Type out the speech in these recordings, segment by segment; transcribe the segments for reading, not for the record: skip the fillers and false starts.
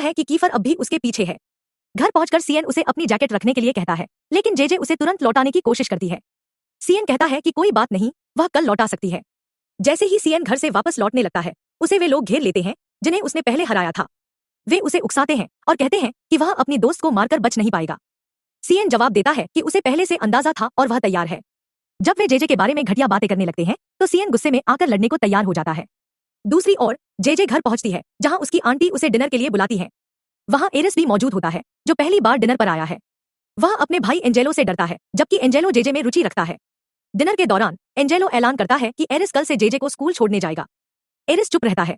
है कि कीफर अब भी उसके पीछे है। घर पहुंचकर सीएन उसे अपनी जैकेट रखने के लिए कहता है, लेकिन जेजे उसे तुरंत लौटाने की कोशिश करती है। सीएन कहता है कि कोई बात नहीं, वह कल लौटा सकती है। जैसे ही सीएन घर से वापस लौटने लगता है, उसे वे लोग घेर लेते हैं जिन्हें उसने पहले हराया था। वे उसे उकसाते हैं और कहते हैं कि वह अपनी दोस्त को मारकर बच नहीं पाएगा। सीएन जवाब देता है कि उसे पहले से अंदाजा था और वह तैयार है। जब वे जेजे के बारे में घटिया बातें करने लगते हैं तो सीएन गुस्से में आकर लड़ने को तैयार हो जाता है। दूसरी ओर जेजे घर पहुंचती है, जहां उसकी आंटी उसे डिनर के लिए बुलाती है। वहां एरिस भी मौजूद होता है, जो पहली बार डिनर पर आया है। वह अपने भाई एंजेलो से डरता है, जबकि एंजेलो जेजे में रुचि रखता है। डिनर के दौरान एंजेलो ऐलान करता है कि एरिस कल से जेजे को स्कूल छोड़ने जाएगा। एरिस चुप रहता है।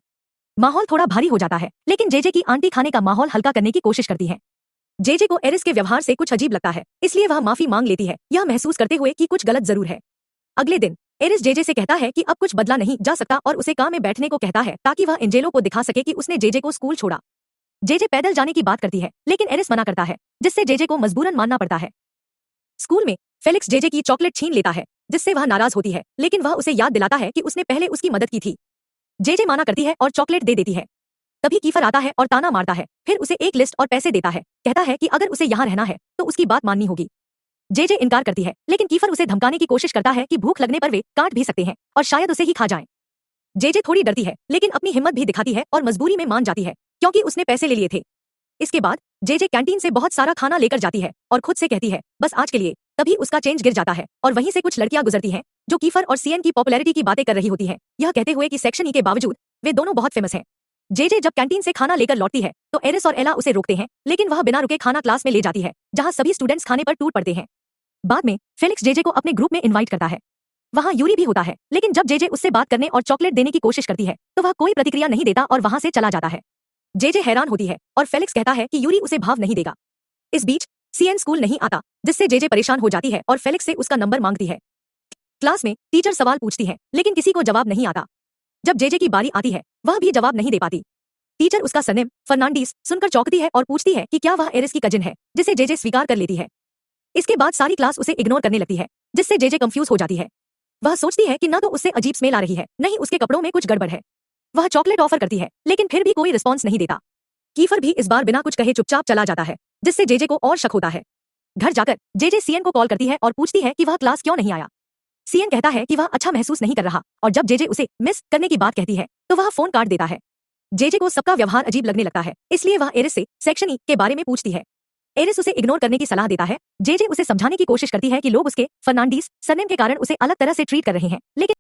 माहौल थोड़ा भारी हो जाता है, लेकिन जेजे की आंटी खाने का माहौल हल्का करने की कोशिश करती है। जेजे को एरिस के व्यवहार से कुछ अजीब लगता है, इसलिए वह माफी मांग लेती है, यह महसूस करते हुए कि कुछ गलत जरूर है। अगले दिन एरिस जेजे से कहता है कि अब कुछ बदला नहीं जा सकता और उसे कार में बैठने को कहता है ताकि वह एंजेलो को दिखा सके कि उसने जेजे को स्कूल छोड़ा। जेजे पैदल जाने की बात करती है, लेकिन एरिस मना करता है, जिससे जेजे को मजबूरन मानना पड़ता है। स्कूल में फेलिक्स जेजे की चॉकलेट छीन लेता है, जिससे वह नाराज होती है, लेकिन वह उसे याद दिलाता है कि उसने पहले उसकी मदद की थी। जेजे माना करती है और चॉकलेट दे देती है। तभी कीफर आता है और ताना मारता है, फिर उसे एक लिस्ट और पैसे देता है, कहता है कि अगर उसे यहाँ रहना है तो उसकी बात माननी होगी। जेजे इनकार करती है, लेकिन कीफर उसे धमकाने की कोशिश करता है कि भूख लगने पर वे काट भी सकते हैं और शायद उसे ही खा जाएं। जेजे थोड़ी डरती है, लेकिन अपनी हिम्मत भी दिखाती है और मजबूरी में मान जाती है, क्योंकि उसने पैसे ले लिए थे। इसके बाद जेजे कैंटीन से बहुत सारा खाना लेकर जाती है और खुद से कहती है, बस आज के लिए। तभी उसका चेंज गिर जाता है और वहीं से कुछ लड़कियां गुजरती हैं, जो कीफर और सीएन की पॉपुलैरिटी की बातें कर रही होती हैं, यह कहते हुए कि सेक्शन ई के बावजूद वे दोनों बहुत फेमस हैं। जेजे जब कैंटीन से खाना लेकर लौटती है तो एरिस और एला उसे रोकते हैं, लेकिन वह बिना रुके खाना क्लास में ले जाती है, जहां सभी स्टूडेंट्स खाने पर टूट पड़ते हैं। बाद में फेलिक्स जेजे को अपने ग्रुप में इनवाइट करता है। वहां यूरी भी होता है, लेकिन जब जेजे उससे बात करने और चॉकलेट देने की कोशिश करती है तो वह कोई प्रतिक्रिया नहीं देता और वहां से चला जाता है। जेजे हैरान होती है और फेलिक्स कहता है कि यूरी उसे भाव नहीं देगा। इस बीच सीएन स्कूल नहीं आता, जिससे जेजे परेशान हो जाती है और फेलिक्स से उसका नंबर मांगती है। क्लास में टीचर सवाल पूछती है, लेकिन किसी को जवाब नहीं आता। जब जेजे की बारी आती है, वह भी जवाब नहीं दे पाती। टीचर उसका सरनेम फर्नांडीज सुनकर चौंकती है और पूछती है कि क्या वह एरिस की कजिन है, जिसे जेजे स्वीकार कर लेती है। इसके बाद सारी क्लास उसे इग्नोर करने लगती है, जिससे जेजे कंफ्यूज हो जाती है। वह सोचती है कि न तो उससे अजीब स्मेल आ रही है, न ही उसके कपड़ों में कुछ गड़बड़ है। वह चॉकलेट ऑफर करती है, लेकिन फिर भी कोई रिस्पॉन्स नहीं देता। कीफर भी इस बार बिना कुछ कहे चुपचाप चला जाता है, जिससे जेजे को और शक होता है। घर जाकर जेजे सीएन को कॉल करती है और पूछती है कि वह क्लास क्यों नहीं आया। सीएन कहता है कि वह अच्छा महसूस नहीं कर रहा, और जब जेजे उसे मिस करने की बात कहती है तो वह फोन काट देता है। जेजे को सबका व्यवहार अजीब लगने लगता है, इसलिए वह एरिस से सेक्शन ई के बारे में पूछती है। एरिस उसे इग्नोर करने की सलाह देता है। जेजे उसे समझाने की कोशिश करती है कि लोग उसके फर्नांडीज सरनेम के कारण उसे अलग तरह से ट्रीट कर रहे हैं, लेकिन